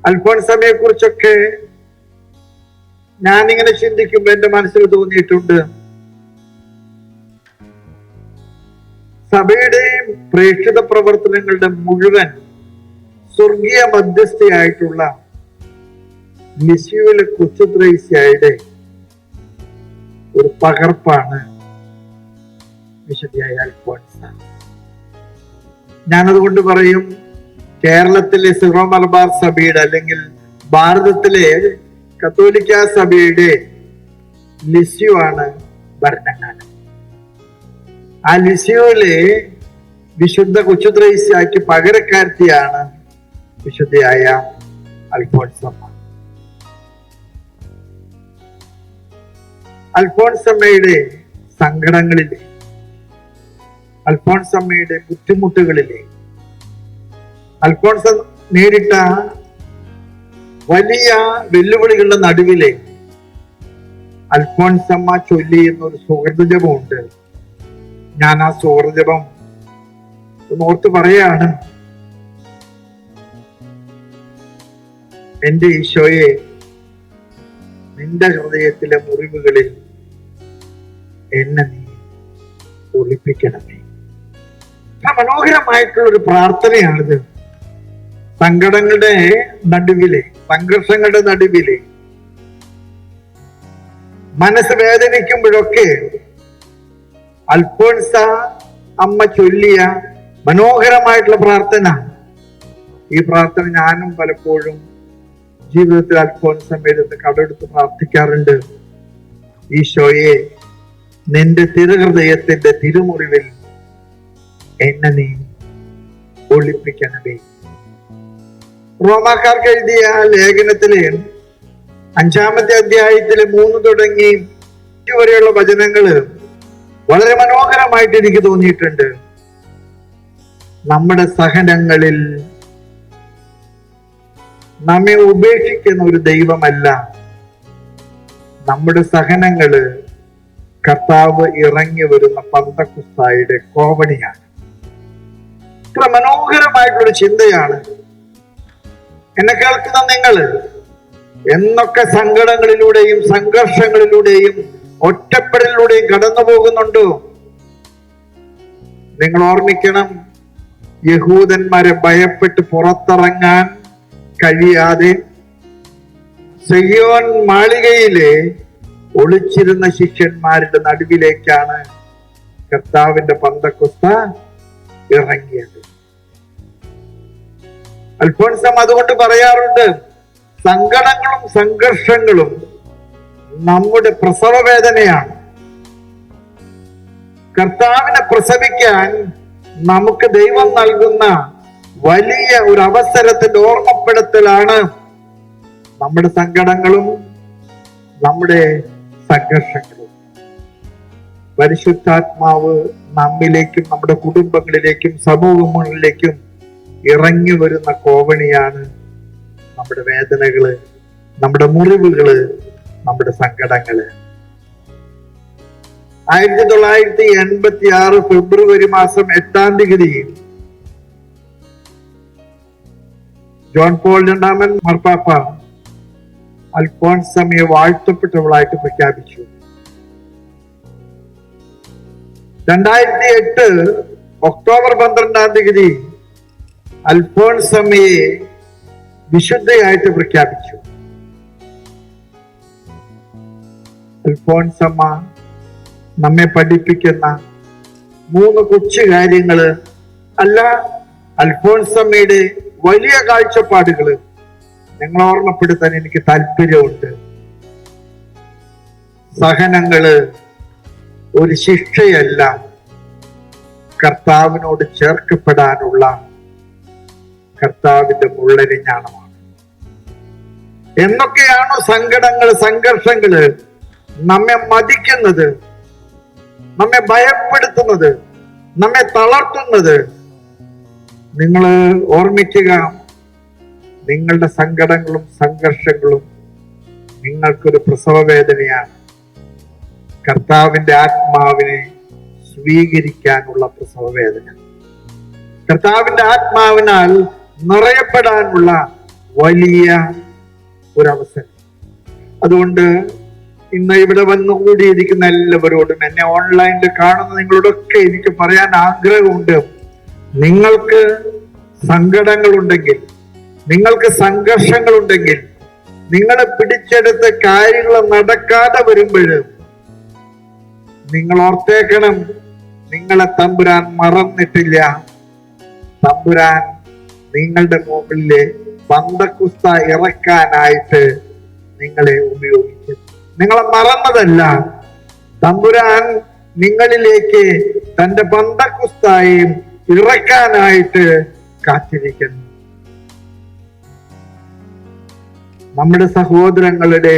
അൽഫോൻസമ്മയെ കുറിച്ചൊക്കെ ഞാനിങ്ങനെ ചിന്തിക്കുമ്പോ എന്റെ മനസ്സിൽ തോന്നിയിട്ടുണ്ട്, സഭയുടെയും പ്രേക്ഷിത പ്രവർത്തനങ്ങളുടെ മുഴുവൻ സ്വർഗീയ മധ്യസ്ഥയായിട്ടുള്ള ലിസിയോയിലെ കൊച്ചുത്രേസ്യയുടെ ഒരു പകർപ്പാണ് വിശുദ്ധയായ അൽഫോൻസ. ഞാനതുകൊണ്ട് പറയും, കേരളത്തിലെ സിറോ മലബാർ സഭയുടെ അല്ലെങ്കിൽ ഭാരതത്തിലെ കത്തോലിക്ക സഭയുടെ ലിസിയോ ആണ് ഭരണങ്ങാനം. ആ ലിസിയോയിലെ വിശുദ്ധ കൊച്ചുത്രേസ്യയ്ക്ക് പകരക്കാരത്തിയാണ് വിശുദ്ധയായ അൽഫോൻസമ്മ. അൽഫോൻസമ്മയുടെ സങ്കടങ്ങളിലെ, അൽഫോൻസമ്മയുടെ ബുദ്ധിമുട്ടുകളിലെ, അൽഫോൻസ നേരിട്ട വലിയ വെല്ലുവിളികളുടെ നടുവിലെ അൽഫോൻസമ്മ ചൊല്ലിയുന്ന ഒരു സുഹൃതജപമുണ്ട്. ഞാൻ ആ സുഹൃതജപം ഓർത്ത് പറയാണ്. എന്റെ ഈശോയെ, നിന്റെ ഹൃദയത്തിലെ മുറിവുകളിൽ എന്നെ നീ ഒളിപ്പിക്കണമേ. മനോഹരമായിട്ടുള്ള ഒരു പ്രാർത്ഥനയാണിത്. സങ്കടങ്ങളുടെ നടുവിലെ, സംഘർഷങ്ങളുടെ നടുവിലെ, മനസ്സ് വേദനിക്കുമ്പോഴൊക്കെ അൽഫോൻസ അമ്മ ചൊല്ലിയ മനോഹരമായിട്ടുള്ള പ്രാർത്ഥന. ഈ പ്രാർത്ഥന ഞാനും പലപ്പോഴും ജീവിതത്തിൽ അൽഫോൻസമ്മയുടെ കടമെടുത്ത് പ്രാർത്ഥിക്കാറുണ്ട്. ഈശോയെ, നിന്റെ തിരുഹൃദയത്തിന്റെ തിരുമുറിവിൽ എന്നെ നീ ഒളിപ്പിക്കണമേ. റോമാക്കാർക്ക് എഴുതിയ ലേഖനത്തിലെ 5-ാമത്തെ അധ്യായത്തിലെ 3 തുടങ്ങി വരെയുള്ള വചനങ്ങള് വളരെ മനോഹരമായിട്ട് എനിക്ക് തോന്നിയിട്ടുണ്ട്. നമ്മുടെ സഹനങ്ങളിൽ നമ്മെ ഉപേക്ഷിക്കുന്ന ഒരു ദൈവമല്ല, നമ്മുടെ സഹനങ്ങള് കർത്താവ് ഇറങ്ങി വരുന്ന പന്തക്കുസ്തായുടെ കോവണിയാണ്. ഇത്ര മനോഹരമായിട്ടുള്ളൊരു ചിന്തയാണ്. എന്നെ കേൾക്കുന്ന നിങ്ങൾ എന്നൊക്കെ സങ്കടങ്ങളിലൂടെയും സംഘർഷങ്ങളിലൂടെയും ഒറ്റപ്പെടലിലൂടെയും കടന്നു പോകുന്നുണ്ടോ? നിങ്ങൾ ഓർമ്മിക്കണം, യഹൂദന്മാരെ ഭയപ്പെട്ട് പുറത്തിറങ്ങാൻ കഴിയാതെ സിയോൻ മാളികയിലെ ഒളിച്ചിരുന്ന ശിഷ്യന്മാരുടെ നടുവിലേക്കാണ് കർത്താവിന്റെ പന്തക്കുസ്ത ഇറങ്ങിയത്. അൽഫോൻസമ്മ അതുകൊണ്ട് പറയാറുണ്ട്, സങ്കടങ്ങളും സംഘർഷങ്ങളും നമ്മുടെ പ്രസവ വേദനയാണ്. കർത്താവിനെ പ്രസവിക്കാൻ നമുക്ക് ദൈവം നൽകുന്ന വലിയ ഒരു അവസരത്തിന്റെ ഓർമ്മപ്പെടുത്തലാണ് നമ്മുടെ സങ്കടങ്ങളും നമ്മുടെ സംഘർഷങ്ങളും. പരിശുദ്ധാത്മാവ് നമ്മിലേക്കും നമ്മുടെ കുടുംബങ്ങളിലേക്കും സമൂഹങ്ങളിലേക്കും ഇറങ്ങി വരുന്ന കോവണിയാണ് നമ്മുടെ വേദനകള്, നമ്മുടെ മുറിവുകള്, നമ്മുടെ സങ്കടങ്ങള്. 1986 ഫെബ്രുവരി മാസം 8-ാം തീയതി ജോൺ പോൾ II മാർപ്പാപ്പ അൽഫോൻസമ്മയെ വാഴ്ത്തപ്പെട്ടവളായിട്ട് പ്രഖ്യാപിച്ചു. 2008 ഒക്ടോബർ 12-ാം തീയതി അൽഫോൻസമ്മയെ വിശുദ്ധയായിട്ട് പ്രഖ്യാപിച്ചു. അൽഫോൻസമ്മ നമ്മെ പഠിപ്പിക്കുന്ന 3 കൊച്ചു കാര്യങ്ങള് അല്ല, അൽഫോൻസമ്മയുടെ വലിയ കാഴ്ചപ്പാടുകള് ഞങ്ങൾ ഓർമ്മപ്പെടുത്താൻ എനിക്ക് താല്പര്യമുണ്ട്. സഹനങ്ങള് ഒരു ശിക്ഷയല്ല, കർത്താവിനോട് ചേർക്കപ്പെടാനുള്ള കർത്താവിന്റെ മുള്ളരിഞ്ഞാണമാണ്. എന്നൊക്കെയാണോ സങ്കടങ്ങള്, സംഘർഷങ്ങള് നമ്മെ മതിക്കുന്നത്, നമ്മെ ഭയപ്പെടുത്തുന്നത്, നമ്മെ തളർത്തുന്നത്, നിങ്ങൾ ഓർമ്മിക്കുക, നിങ്ങളുടെ സങ്കടങ്ങളും സംഘർഷങ്ങളും നിങ്ങൾക്കൊരു പ്രസവ വേദനയാണ്. കർത്താവിന്റെ ആത്മാവിനെ സ്വീകരിക്കാനുള്ള പ്രസവ വേദന, കർത്താവിന്റെ ആത്മാവിനാൽ നിറയപ്പെടാനുള്ള വലിയ ഒരവസരം. അതുകൊണ്ട് ഇന്ന് ഇവിടെ വന്നുകൂടിയിരിക്കുന്ന എല്ലാവരോടും, എന്നെ ഓൺലൈനിൽ കാണുന്ന നിങ്ങളോടൊക്കെ എനിക്ക് പറയാൻ ആഗ്രഹമുണ്ട്. നിങ്ങൾക്ക് സങ്കടങ്ങളുണ്ടെങ്കിൽ, നിങ്ങൾക്ക് സംഘർഷങ്ങളുണ്ടെങ്കിൽ, നിങ്ങളെ പിടിച്ചെടുത്ത കാര്യങ്ങൾ നടക്കാതെ വരുമ്പോൾ നിങ്ങൾ ഓർത്തേക്കണം, നിങ്ങളെ തമ്പുരാൻ മറന്നിട്ടില്ല. തമ്പുരാൻ നിങ്ങളുടെ മുമ്പിലെ പന്തക്കുസ്ത ഇറക്കാനായിട്ട് നിങ്ങളെ ഉപയോഗിക്കും. നിങ്ങളെ മറന്നതല്ല, തമ്പുരാൻ നിങ്ങളിലേക്ക് തന്റെ പന്തക്കുസ്തായും ഇറക്കാനായിട്ട് കാത്തിരിക്കുന്നു. നമ്മുടെ സഹോദരങ്ങളുടെ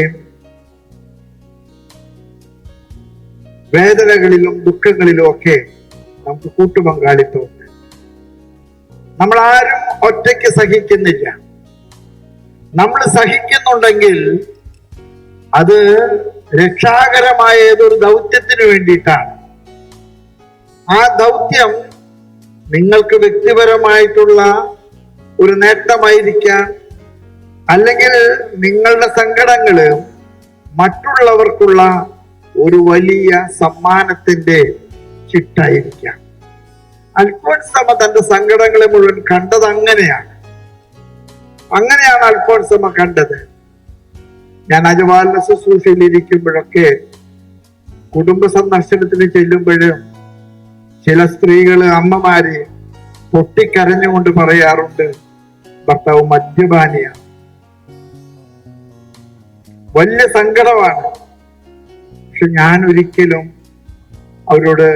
വേദനകളിലും ദുഃഖങ്ങളിലും ഒക്കെ നമുക്ക് കൂട്ടുപങ്കാളിത്തമുണ്ട്. നമ്മൾ ആരും ഒറ്റയ്ക്ക് സഹിക്കുന്നില്ല. നമ്മൾ സഹിക്കുന്നുണ്ടെങ്കിൽ അത് രക്ഷാകരമായ ഏതൊരു ദൗത്യത്തിന് വേണ്ടിയിട്ടാണ്. ആ ദൗത്യം നിങ്ങൾക്ക് വ്യക്തിപരമായിട്ടുള്ള ഒരു നേട്ടമായിരിക്കാം, അല്ലെങ്കിൽ നിങ്ങളുടെ സങ്കടങ്ങള് മറ്റുള്ളവർക്കുള്ള ഒരു വലിയ സമ്മാനത്തിന്റെ ചിട്ടായിരിക്കാം. അൽഫോൻസമ്മ തന്റെ സങ്കടങ്ങളെ മുഴുവൻ കണ്ടത് അങ്ങനെയാണ് അൽഫോൻസമ്മ കണ്ടത്. ഞാൻ അജവാലിന ശുശ്രൂഷയിൽ ഇരിക്കുമ്പോഴൊക്കെ കുടുംബ സന്ദർശനത്തിന് ചെല്ലുമ്പോഴും ചില സ്ത്രീകള്, അമ്മമാര് പൊട്ടിക്കരഞ്ഞുകൊണ്ട് പറയാറുണ്ട്, ഭർത്താവ് മദ്യപാനിയാണ്. വലിയ സങ്കടമാണ്. പക്ഷെ ഞാൻ ഒരിക്കലും അവരോട്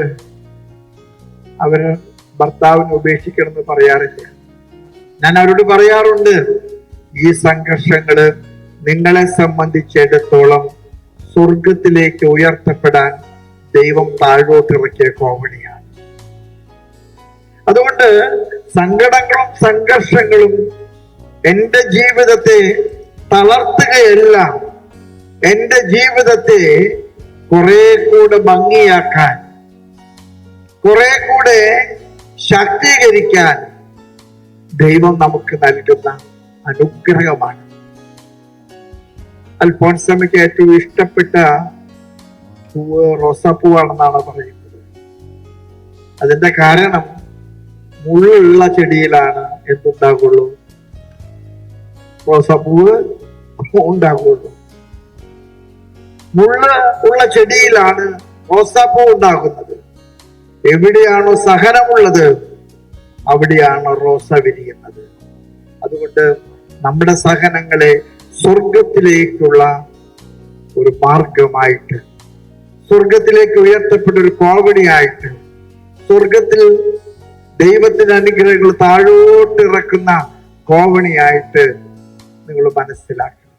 ഭർത്താവിനെ ഉപേക്ഷിക്കണമെന്ന് പറയാറില്ല. ഞാൻ അവരോട് പറയാറുണ്ട്, ഈ സംഘർഷങ്ങള് നിങ്ങളെ സംബന്ധിച്ചിടത്തോളം സ്വർഗത്തിലേക്ക് ഉയർത്തപ്പെടാൻ ദൈവം താഴോട്ടിറക്കിയ കോവണിയാണ്. അതുകൊണ്ട് സങ്കടങ്ങളും സംഘർഷങ്ങളും എന്റെ ജീവിതത്തെ തളർത്തുകയല്ല, എന്റെ ജീവിതത്തെ കുറെ കൂടെ ഭംഗിയാക്കാൻ, കുറെ കൂടെ ശാക്തീകരിക്കാൻ ദൈവം നമുക്ക് നൽകുന്ന അനുഗ്രഹമാണ്. അൽഫോൻസമ്മയ്ക്ക് ഏറ്റവും ഇഷ്ടപ്പെട്ട പൂവ് റോസാപ്പൂവാണെന്നാണ് പറയുന്നത്. അതിന്റെ കാരണം മുള്ളുള്ള ചെടിയിലാണ് എന്തുണ്ടാകുള്ളൂ, റോസാപ്പൂവ് ഉണ്ടാകുള്ളൂ. മുള്ള് ഉള്ള ചെടിയിലാണ് റോസാപ്പൂ ഉണ്ടാകുന്നത്. എവിടെയാണോ സഹനമുള്ളത് അവിടെയാണ് റോസ വിരിയുന്നത്. അതുകൊണ്ട് നമ്മുടെ സഹനങ്ങളെ സ്വർഗത്തിലേക്കുള്ള ഒരു മാർഗമായിട്ട്, സ്വർഗത്തിലേക്ക് ഉയർത്തപ്പെട്ട ഒരു കോവണിയായിട്ട്, സ്വർഗത്തിൽ ദൈവത്തിന്റെ അനുഗ്രഹങ്ങൾ താഴോട്ട് ഇറക്കുന്ന കോവണിയായിട്ട് നിങ്ങൾ മനസ്സിലാക്കണം.